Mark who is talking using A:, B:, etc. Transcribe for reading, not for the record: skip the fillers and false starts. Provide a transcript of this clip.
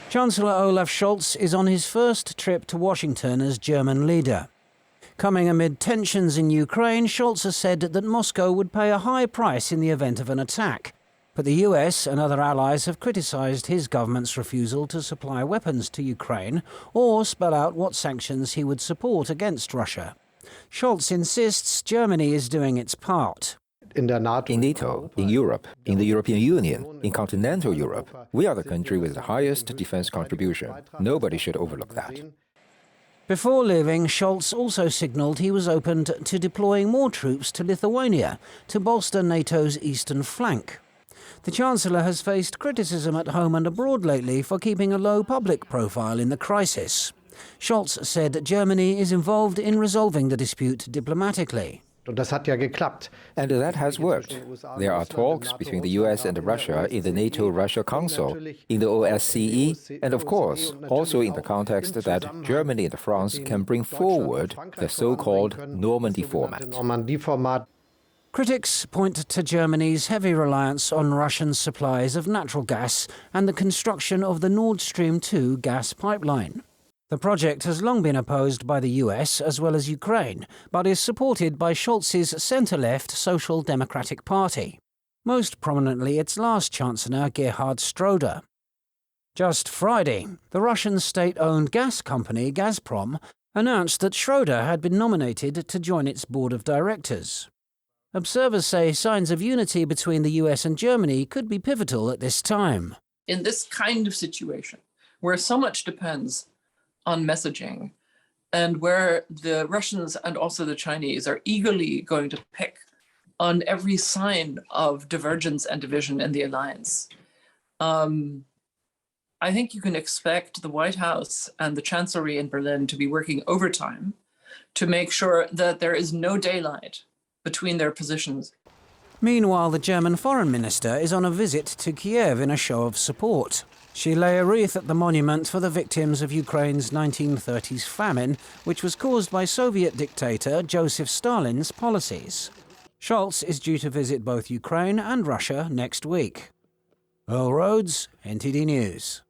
A: Chancellor Olaf Scholz is on his first trip to Washington as German leader. Coming amid tensions in Ukraine, Scholz has said that Moscow would pay a high price in the event of an attack. But the US and other allies have criticised his government's refusal to supply weapons to Ukraine or spell out what sanctions he would support against Russia. Scholz insists Germany is doing its part.
B: In NATO, in Europe, in the European Union, in continental Europe, we are the country with the highest defense contribution. Nobody should overlook that.
A: Before leaving, Scholz also signalled he was open to deploying more troops to Lithuania to bolster NATO's eastern flank. The Chancellor has faced criticism at home and abroad lately for keeping a low public profile in the crisis. Scholz said Germany is involved in resolving the dispute diplomatically.
B: And that has worked. There are talks between the US and Russia in the NATO-Russia Council, in the OSCE, and of course, also in the context that Germany and France can bring forward the so-called Normandy format.
A: Critics point to Germany's heavy reliance on Russian supplies of natural gas and the construction of the Nord Stream 2 gas pipeline. The project has long been opposed by the US as well as Ukraine, but is supported by Scholz's centre-left Social Democratic Party, most prominently its last Chancellor Gerhard Schroeder. Just Friday, the Russian state-owned gas company Gazprom announced that Schroeder had been nominated to join its board of directors. Observers say signs of unity between the US and Germany could be pivotal at this time.
C: In this kind of situation, where so much depends on messaging, and where the Russians and also the Chinese are eagerly going to pick on every sign of divergence and division in the alliance, I think you can expect the White House and the Chancellery in Berlin to be working overtime to make sure that there is no daylight between their positions.
A: Meanwhile, the German foreign minister is on a visit to Kiev in a show of support. She lay a wreath at the monument for the victims of Ukraine's 1930s famine, which was caused by Soviet dictator Joseph Stalin's policies. Scholz is due to visit both Ukraine and Russia next week. Earl Rhodes, NTD News.